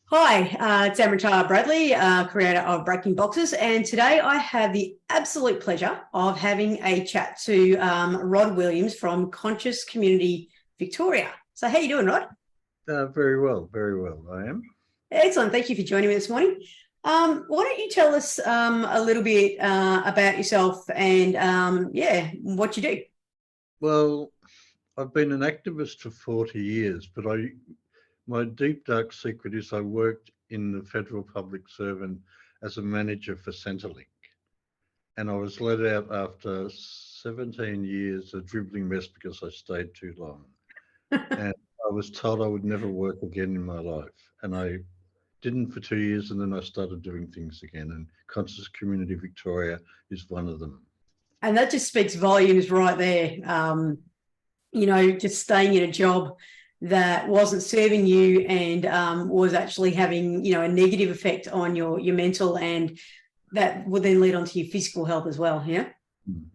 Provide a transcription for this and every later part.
Hi, it's Amrita Bradley, creator of Breaking Boxes, and today I have the absolute pleasure of having a chat to Rod Williams from Conscious Community Victoria. So how you doing, Rod? Very well, I am. Excellent. Thank you for joining me this morning. Why don't you tell us a little bit about yourself and, what you do? Well, I've been an activist for 40 years, but my deep dark secret is I worked in the federal public servant as a manager for Centrelink. And I was let out after 17 years, a dribbling mess because I stayed too long. And I was told I would never work again in my life. And I didn't for 2 years, and then I started doing things again. And Conscious Community Victoria is one of them. And that just speaks volumes right there. Just staying in a job that wasn't serving you and was actually having, a negative effect on your mental, and that would then lead on to your physical health as well. Yeah.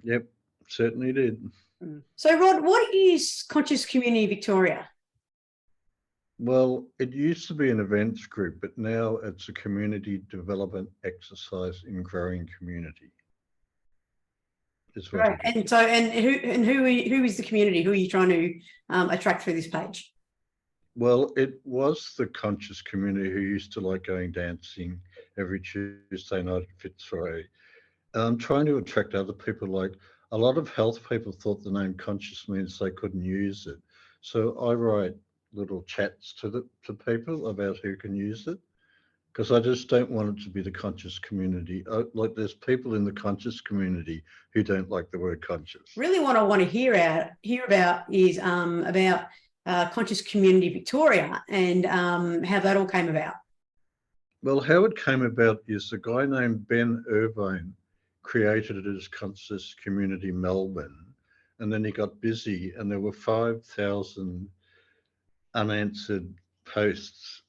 Yep, certainly did. So, Rod, what is Conscious Community Victoria? Well, it used to be an events group, but now it's a community development exercise in growing community. Right. And so, who is the community? Who are you trying to attract through this page? Well, it was the conscious community who used to like going dancing every Tuesday night at Fitzroy. I'm trying to attract other people. Like a lot of health people thought the name conscious means they couldn't use it. So I write little chats to people about who can use it, because I just don't want it to be the conscious community. Like there's people in the conscious community who don't like the word conscious. Really, what I want to hear about is about Conscious Community Victoria and how that all came about. Well, how it came about is a guy named Ben Irvine created it as Conscious Community Melbourne, and then he got busy, and there were 5,000 unanswered posts,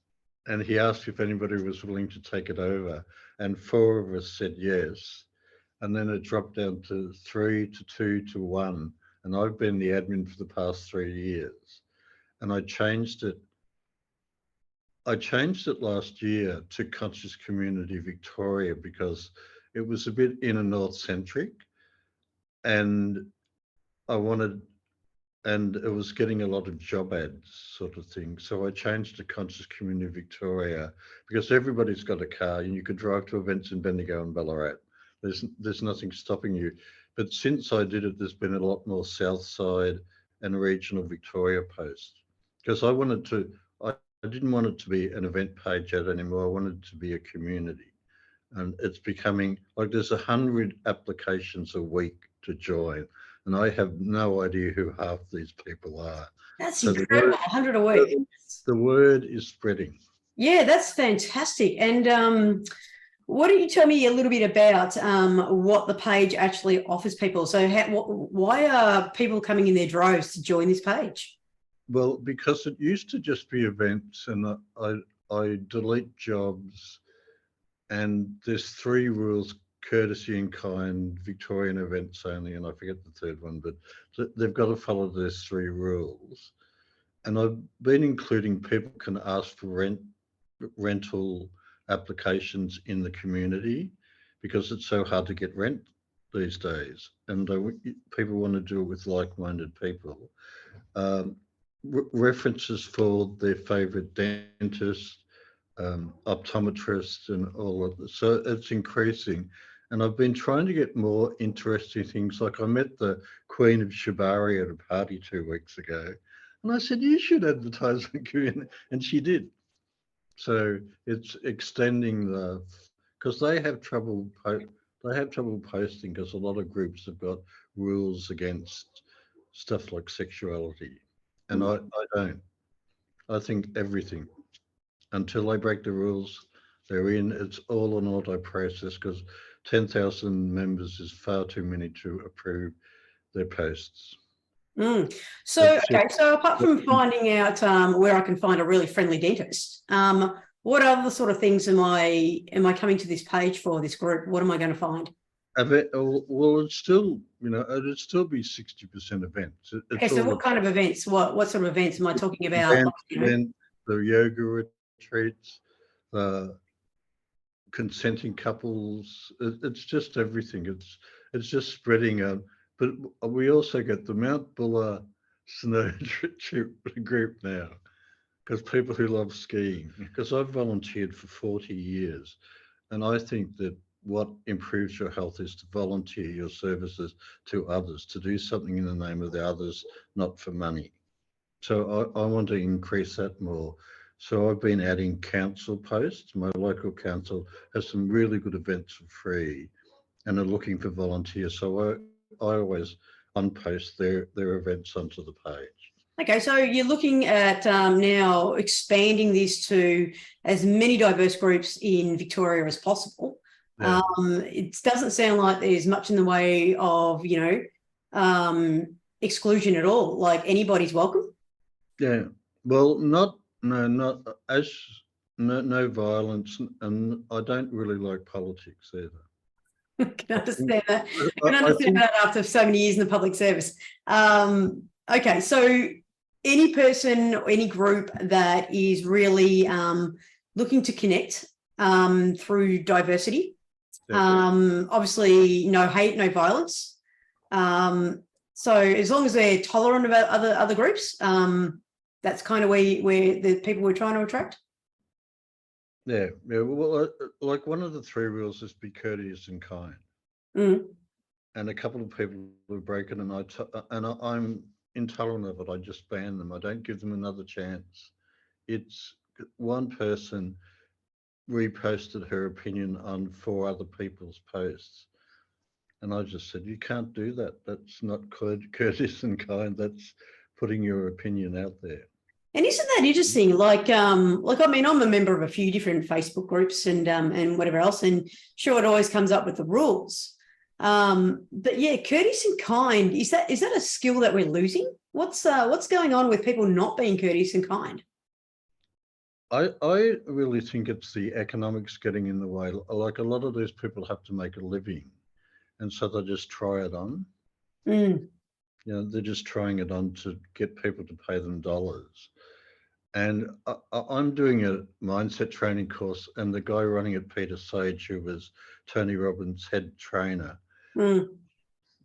and he asked if anybody was willing to take it over, and 4 of us said yes, and then it dropped down to 3 to 2 to 1, and I've been the admin for the past 3 years, and I changed it last year to Conscious Community Victoria because it was a bit inner north centric, and it was getting a lot of job ads sort of thing. So I changed to Conscious Community Victoria because everybody's got a car and you could drive to events in Bendigo and Ballarat. There's nothing stopping you. But since I did it, there's been a lot more South Side and regional Victoria posts, because I didn't want it to be an event page ad anymore. I wanted it to be a community. And it's becoming like there's 100 applications a week to join. And I have no idea who half these people are. That's incredible, 100 a week. The word is spreading. Yeah, that's fantastic. And why don't you tell me a little bit about what the page actually offers people? So why are people coming in their droves to join this page? Well, because it used to just be events, and I delete jobs, and there's 3 rules: courtesy and kind, Victorian events only, and I forget the third one, but they've got to follow those 3 rules. And I've been including people can ask for rental applications in the community because it's so hard to get rent these days, and people want to do it with like-minded people. References for their favorite dentist, optometrists, and all of this. So it's increasing. And I've been trying to get more interesting things. Like I met the Queen of Shibari at a party 2 weeks ago, and I said, you should advertise on community, and she did. So it's extending because they have trouble posting, because a lot of groups have got rules against stuff like sexuality. And I don't. I think everything, until they break the rules, they're in. It's all an auto process, because 10,000 members is far too many to approve their posts. So apart from finding out where I can find a really friendly dentist, what other sort of things am I coming to this page for, this group? What am I going to find? Well, it'd still be 60% events. Okay, so what kind of events? What sort of events am I talking about? The yoga retreats, consenting couples. It's just everything. It's just spreading out. But we also get the Mount Buller snow trip group now, because people who love skiing. Because I've volunteered for 40 years, and I think that what improves your health is to volunteer your services to others, to do something in the name of the others, not for money. So I want to increase that more. So I've been adding council posts. My local council has some really good events for free and are looking for volunteers. So I always unpost their events onto the page. Okay, so you're looking at now expanding this to as many diverse groups in Victoria as possible. Yeah. It doesn't sound like there's much in the way of, exclusion at all. Like anybody's welcome. Yeah. Well, not no violence, and I don't really like politics either. I can understand that. I can understand that after so many years in the public service. Okay, so any person or any group that is really looking to connect through diversity, obviously no hate, no violence. So as long as they're tolerant about other groups, that's kind of where the people we're trying to attract. Yeah. Well, like one of the 3 rules is be courteous and kind. Mm. And a couple of people have broken, and I'm intolerant of it. I just ban them. I don't give them another chance. It's one person reposted her opinion on 4 other people's posts, and I just said, you can't do that. That's not courteous and kind. That's putting your opinion out there. And isn't that interesting? Like I mean, I'm a member of a few different Facebook groups and whatever else, and sure, it always comes up with the rules. But yeah, courteous and kind, is that a skill that we're losing? What's going on with people not being courteous and kind? I really think it's the economics getting in the way. Like a lot of these people have to make a living, and so they just try it on. Mm. They're just trying it on to get people to pay them dollars. And I'm doing a mindset training course, and the guy running it, Peter Sage, who was Tony Robbins' head trainer,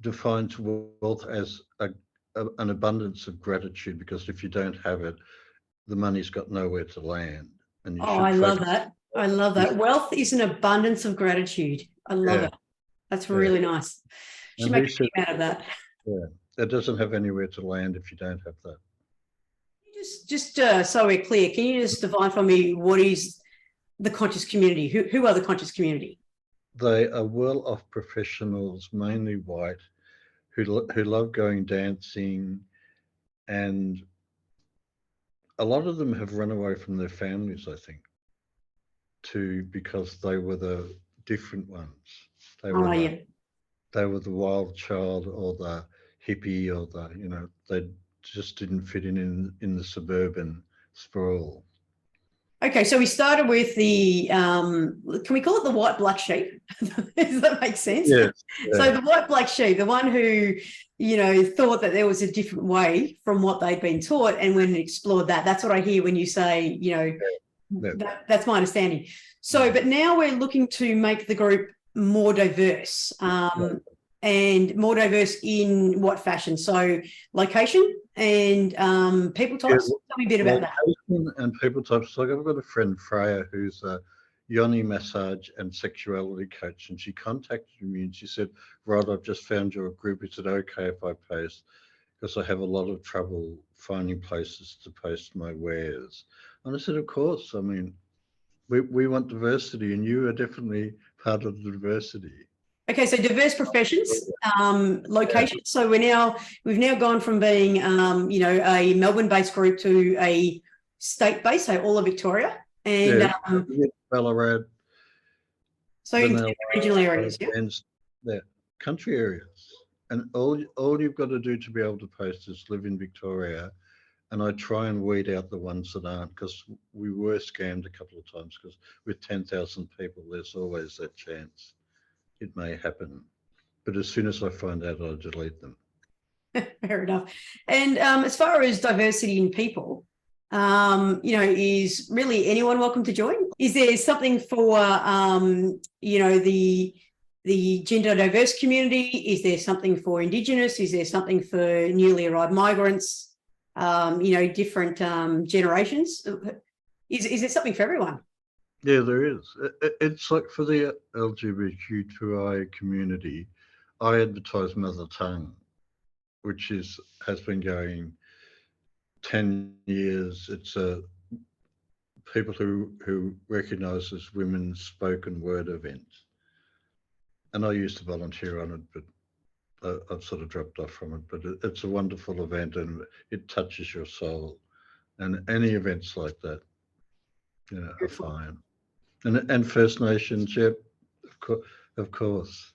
defines wealth as an abundance of gratitude, because if you don't have it, the money's got nowhere to land. And I love that. I love that. Wealth is an abundance of gratitude. I love it. That's really nice. Should make a team out of that. Yeah, it doesn't have anywhere to land if you don't have that. Just so we're clear, can you just define for me what is the conscious community? Who are the conscious community? They are well-off professionals, mainly white, who love going dancing, and a lot of them have run away from their families, I think, because they were the different ones. They were the wild child or the hippie or they just didn't fit in the suburban sprawl. Okay, so we started with the, can we call it the white black sheep? Does that make sense? Yes. Yeah. So the white black sheep, the one who, thought that there was a different way from what they'd been taught, and went and explored that. That's what I hear when you say, that's my understanding. So, but now we're looking to make the group more diverse, and more diverse in what fashion? So location and people types. Tell me a bit about that. And people types. Like I've got a friend, Freya, who's a yoni massage and sexuality coach, and she contacted me and she said, Rod, I've just found your group. Is it okay if I post? Because I have a lot of trouble finding places to post my wares. And I said, of course. I mean, we want diversity, and you are definitely part of the diversity. Okay, so diverse professions, locations. So we've now gone from being, a Melbourne-based group to a state-based, so all of Victoria, and Ballarat. So in regional areas, country areas, and all you've got to do to be able to post is live in Victoria. And I try and weed out the ones that aren't, because we were scammed a couple of times, because with 10,000 people, there's always that chance it may happen. But as soon as I find out, I delete them. Fair enough. And as far as diversity in people, is really anyone welcome to join? Is there something for, the gender diverse community? Is there something for Indigenous? Is there something for newly arrived migrants? Different generations? Is there something for everyone? Yeah, there is. It's like for the LGBTQI community, I advertise Mother Tongue, which has been going 10 years. It's people who recognise as women's spoken word events. And I used to volunteer on it, but I've sort of dropped off from it. But it's a wonderful event and it touches your soul. And any events like that, are fine. And First Nations, yeah, of course.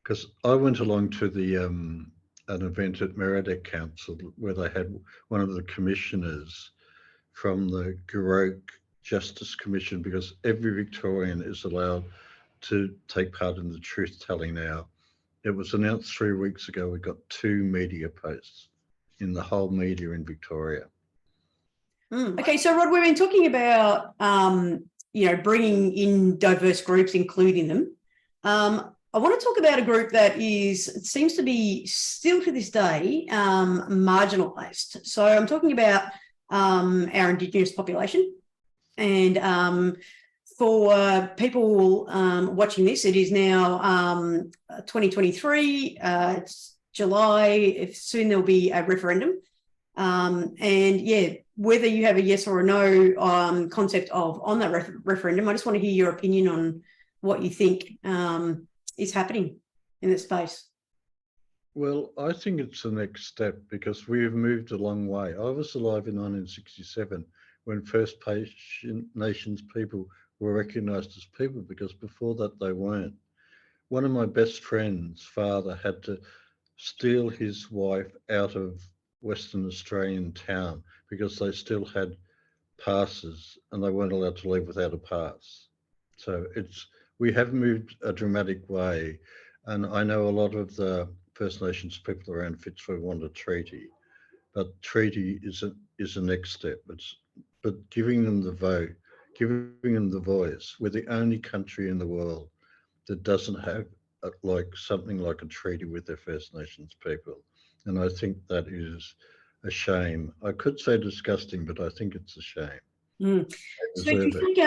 Because I went along to the an event at Meredith Council where they had one of the commissioners from the Goroke Justice Commission, because every Victorian is allowed to take part in the truth telling now. It was announced 3 weeks ago. We got 2 media posts in the whole media in Victoria. Okay, so Rod, we've been talking about bringing in diverse groups, including them. I want to talk about a group that seems to be still to this day marginalised. So I'm talking about our Indigenous population. And for people watching this, it is now 2023. It's July. Soon there'll be a referendum. Whether you have a yes or a no concept on that referendum, I just want to hear your opinion on what you think is happening in that space. Well, I think it's the next step because we've moved a long way. I was alive in 1967 when First Nations people were recognised as people, because before that they weren't. One of my best friends' father had to steal his wife out of Western Australian town because they still had passes and they weren't allowed to leave without a pass. So we have moved a dramatic way, and I know a lot of the First Nations people around Fitzroy want a treaty, but treaty is a next step. But giving them the vote, giving them the voice. We're the only country in the world that doesn't have something like a treaty with their First Nations people, and I think that is a shame. I could say disgusting, but I think it's a shame. So do you think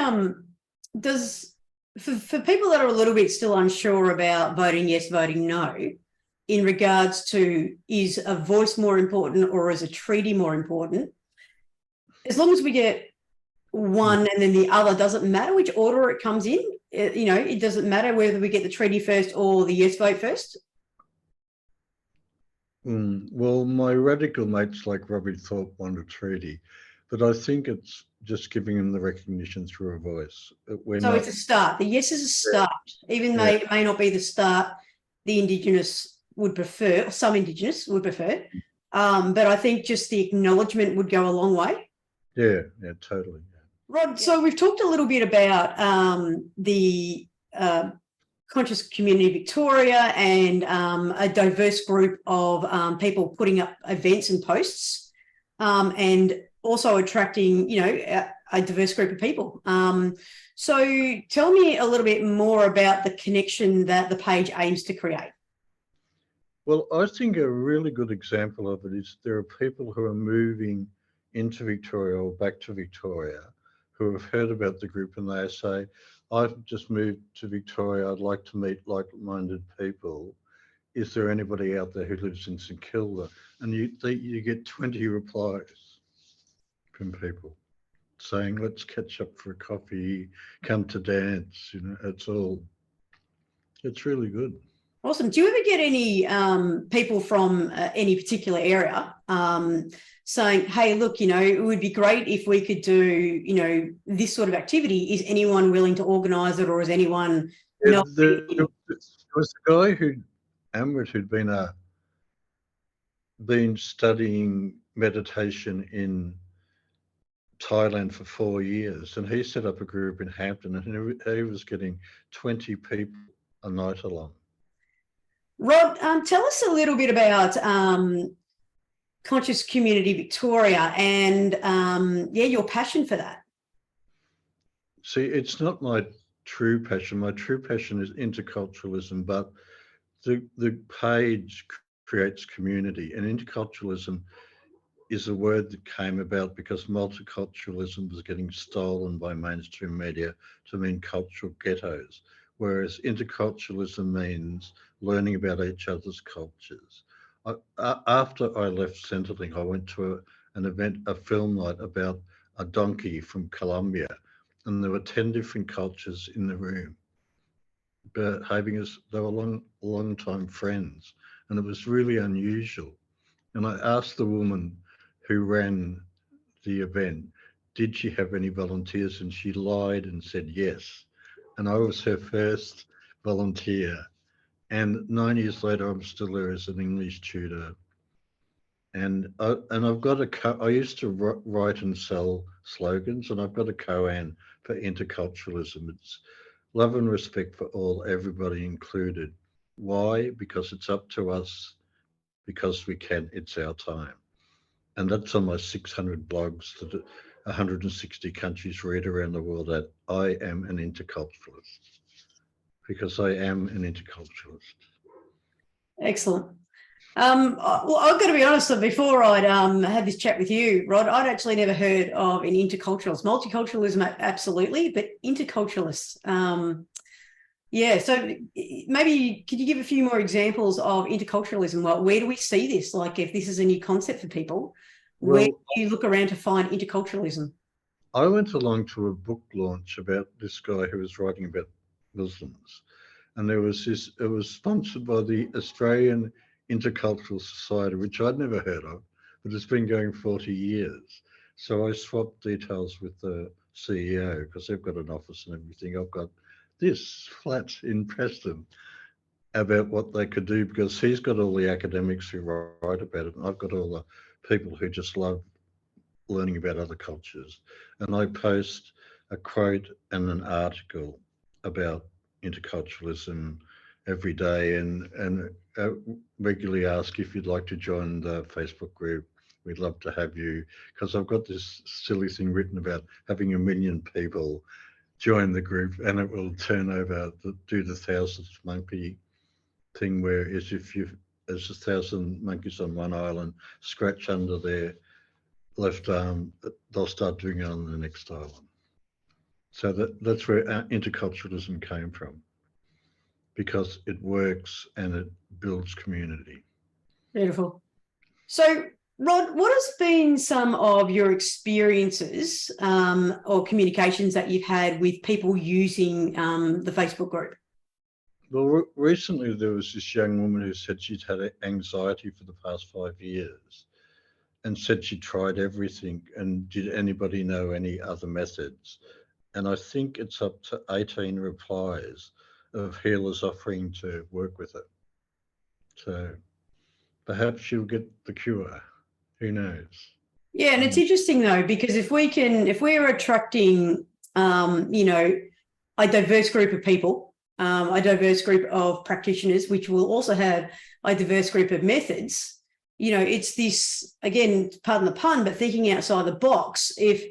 for people that are a little bit still unsure about voting yes, voting no, in regards to is a voice more important or is a treaty more important, as long as we get one and then the other, doesn't matter which order it comes in, it doesn't matter whether we get the treaty first or the yes vote first? Well, my radical mates like Robbie Thorpe want a treaty, but I think it's just giving them the recognition through a voice. It's a start. The yes is a start, even though it may not be the start the Indigenous would prefer, or some Indigenous would prefer. But I think just the acknowledgement would go a long way. Yeah, totally. Yeah. Rod, so we've talked a little bit about the Conscious Community Victoria and a diverse group of people putting up events and posts, and also attracting, a diverse group of people. So tell me a little bit more about the connection that the page aims to create. Well, I think a really good example of it is there are people who are moving into Victoria or back to Victoria who have heard about the group and they say, I've just moved to Victoria, I'd like to meet like-minded people. Is there anybody out there who lives in St Kilda? And you get 20 replies from people saying, let's catch up for a coffee, come to dance, it's really good. Awesome. Do you ever get any people from any particular area saying, hey, look, it would be great if we could do, this sort of activity. Is anyone willing to organise it, or is anyone not? There was a guy Amrit, who'd been studying meditation in Thailand for 4 years, and he set up a group in Hampton, and he was getting 20 people a night along. Rod, tell us a little bit about Conscious Community Victoria, and yeah, your passion for that. See, it's not my true passion. My true passion is interculturalism, but the page creates community, and interculturalism is a word that came about because multiculturalism was getting stolen by mainstream media to mean cultural ghettos, whereas interculturalism means learning about each other's cultures. After I left Centrelink, I went to an event, a film night about a donkey from Colombia, and there were 10 different cultures in the room, behaving as they were long time friends, and it was really unusual. And I asked the woman who ran the event, did she have any volunteers? And she lied and said yes. And I was her first volunteer. And 9 years later, I'm still there as an English tutor. And I've got I used to write and sell slogans, and I've got a koan for interculturalism. It's love and respect for all, everybody included. Why? Because it's up to us, because we can, it's our time. And that's on my 600 blogs that 160 countries read around the world at I am an interculturalist, because I am an interculturalist. Excellent. Well, I've got to be honest, that before I'd had this chat with you, Rod, I'd actually never heard of an interculturalist. Multiculturalism, absolutely, but interculturalists. Yeah, so maybe could you give a few more examples of interculturalism? Well, where do we see this? Like, if this is a new concept for people, where do you look around to find interculturalism? I went along to a book launch about this guy who was writing about Muslims, and there was this, it was sponsored by the Australian Intercultural Society, which I'd never heard of, but it's been going 40 years. So I swapped details with the CEO because they've got an office and everything. I've got this flat in Preston about what they could do, because he's got all the academics who write about it, and I've got all the people who just love learning about other cultures. And I post a quote and an article about interculturalism every day, and regularly ask if you'd like to join the Facebook group. We'd love to have you, because I've got this silly thing written about having 1 million people join the group, and it will turn over, do the 1,000th monkey thing, where is if there's 1,000 monkeys on one island, scratch under their left arm, they'll start doing it on the next island. So that's where interculturalism came from, because it works and it builds community. Beautiful. So, Rod, what has been some of your experiences or communications that you've had with people using the Facebook group? Well, recently there was this young woman who said she'd had anxiety for the past 5 years, and said she tried everything, and did anybody know any other methods? And I think it's up to 18 replies of healers offering to work with it. So perhaps she'll get the cure. Who knows? Yeah, and it's interesting though, because if we're attracting, you know, a diverse group of people, a diverse group of practitioners, which will also have a diverse group of methods, you know, it's this, again, pardon the pun, but thinking outside the box. If,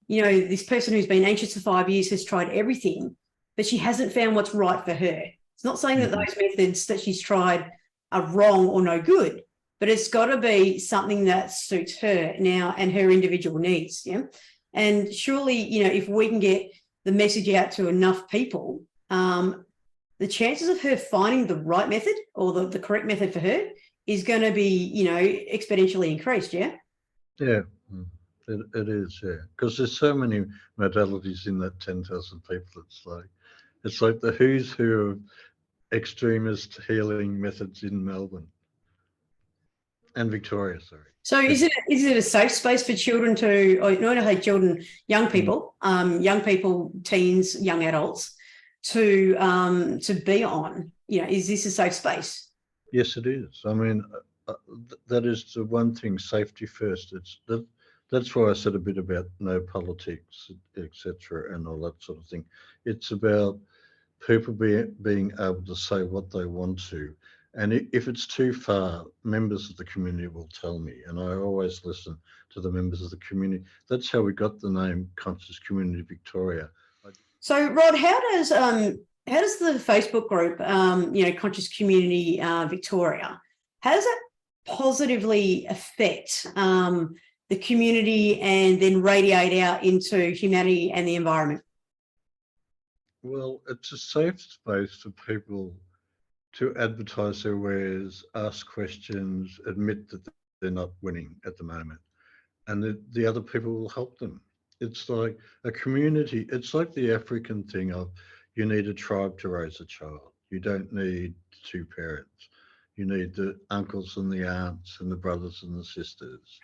you know, this person who's been anxious for 5 years has tried everything, but she hasn't found what's right for her. It's not saying that those methods that she's tried are wrong or no good, but it's got to be something that suits her now and her individual needs. Yeah. And surely, you know, if we can get the message out to enough people, the chances of her finding the right method or the correct method for her is going to be, you know, exponentially increased. Yeah. Yeah, it is. Yeah, because there's so many modalities in that 10,000 people. It's like the who's who of extremist healing methods in Melbourne and Victoria. Sorry. So is it a safe space for children to, or not only children, young people, teens, young adults, to be on? You know, is this a safe space? Yes, it is. I mean, that is the one thing, safety first. That's why I said a bit about no politics, etc., and all that sort of thing. It's about people being able to say what they want to, And if it's too far, members of the community will tell me, and I always listen to the members of the community. That's how we got the name Conscious Community Victoria. So, Rod, how does the Facebook group, Conscious Community Victoria, how does that positively affect the community and then radiate out into humanity and the environment? Well, it's a safe space for people to advertise their wares, ask questions, admit that they're not winning at the moment, and the other people will help them. It's like a community. It's like the African thing of you need a tribe to raise a child. You don't need two parents. You need the uncles and the aunts and the brothers and the sisters.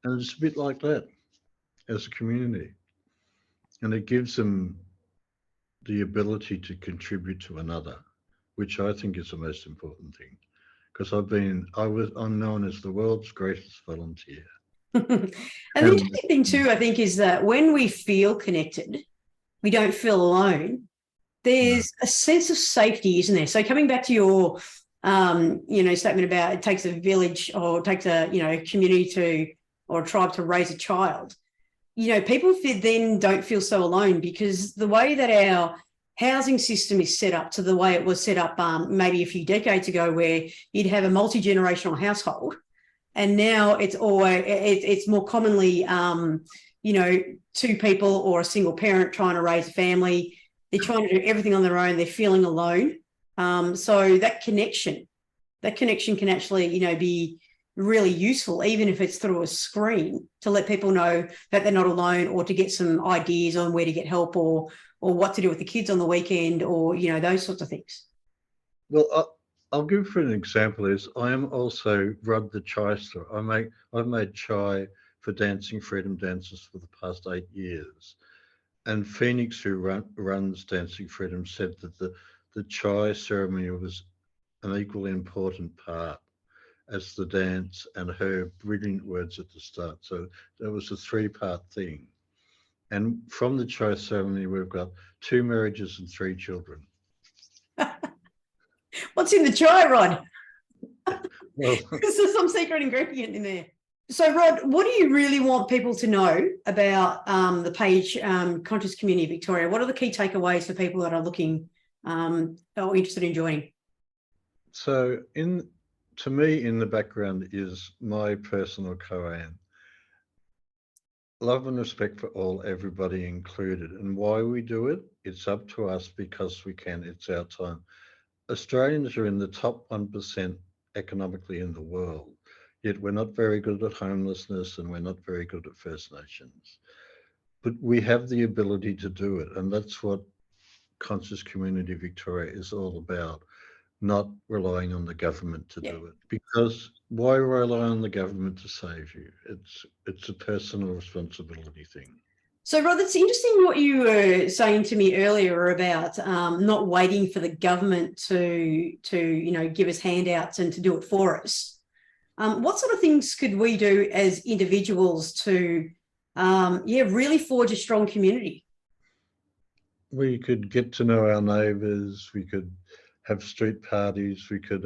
And it's a bit like that as a community. And it gives them the ability to contribute to another, which I think is the most important thing. Because I'm known as the world's greatest volunteer. And the interesting thing too, I think, is that when we feel connected, we don't feel alone. There's a sense of safety, isn't there? So coming back to your, statement about it takes a village or it takes a, community or a tribe to raise a child. People then don't feel so alone, because the way that our housing system is set up to the way it was set up maybe a few decades ago, where you'd have a multi-generational household, and now it's more commonly, two people or a single parent trying to raise a family. They're trying to do everything on their own. They're feeling alone. So that connection can actually, be really useful, even if it's through a screen, to let people know that they're not alone, or to get some ideas on where to get help, or what to do with the kids on the weekend, or, those sorts of things. Well, I'll give for an example is I am also Rod the Chai Store. I've made chai for Dancing Freedom Dancers for the past 8 years. And Phoenix, who runs Dancing Freedom, said that the chai ceremony was an equally important part as the dance and her brilliant words at the start. So that was a 3-part thing. And from the chai ceremony, we've got 2 marriages and 3 children. What's in the chai, Rod? Well, there's some secret ingredient in there. So, Rod, what do you really want people to know about the page Conscious Community Victoria? What are the key takeaways for people that are looking or interested in joining? So, to me, in the background is my personal koan. Love and respect for all, everybody included. And why we do it, it's up to us because we can. It's our time. Australians are in the top 1% economically in the world, yet we're not very good at homelessness and we're not very good at First Nations. But we have the ability to do it, and that's what Conscious Community Victoria is all about, not relying on the government to do it. Because why rely on the government to save you? It's a personal responsibility thing. So, Rod, it's interesting what you were saying to me earlier about not waiting for the government to give us handouts and to do it for us. What sort of things could we do as individuals to, really forge a strong community? We could get to know our neighbours. We could have street parties. We could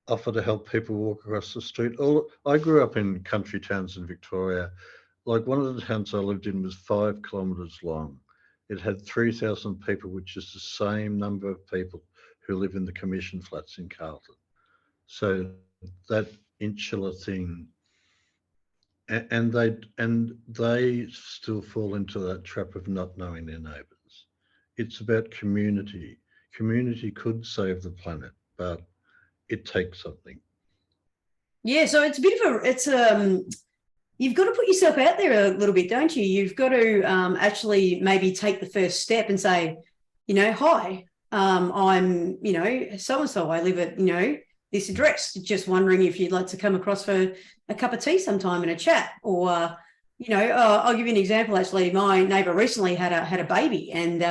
offer to help people walk across the street. I grew up in country towns in Victoria. Like, one of the towns I lived in was 5 kilometres long. It had 3,000 people, which is the same number of people who live in the commission flats in Carlton. So that insular thing, and they still fall into that trap of not knowing their neighbours. It's about community. Community could save the planet, but it takes something. Yeah, so it's a bit of you've got to put yourself out there a little bit, don't you? You've got to actually maybe take the first step and say, hi, I'm, so-and-so. I live at, this address. Just wondering if you'd like to come across for a cup of tea sometime and a chat. Or, I'll give you an example. Actually, my neighbour recently had a baby, and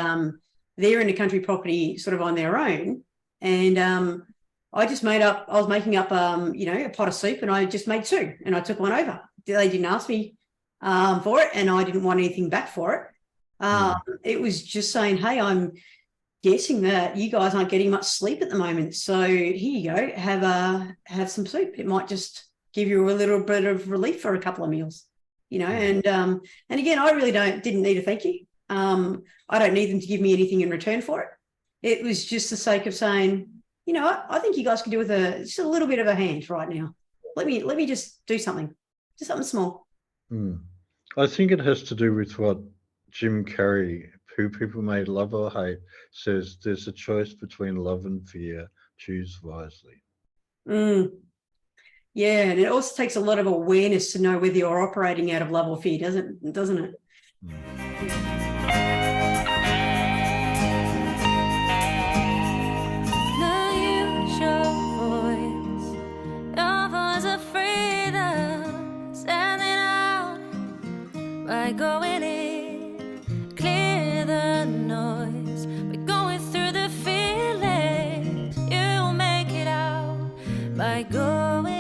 they're in a country property sort of on their own. And I was making up, a pot of soup, and I just made 2, and I took one over. They didn't ask me for it, and I didn't want anything back for it. It was just saying, hey, I'm guessing that you guys aren't getting much sleep at the moment. So here you go, have some soup. It might just give you a little bit of relief for a couple of meals, and again, I really didn't need a thank you. I don't need them to give me anything in return for it. It was just the sake of saying, I think you guys can do with just a little bit of a hand right now. Let me just do something, just something small. I think it has to do with what Jim Carrey, Who People May Love or Hate, says. There's a choice between love and fear. Choose wisely. Yeah, and it also takes a lot of awareness to know whether you're operating out of love or fear, doesn't it? By going in, clear the noise. By going through the feelings, you'll make it out. By going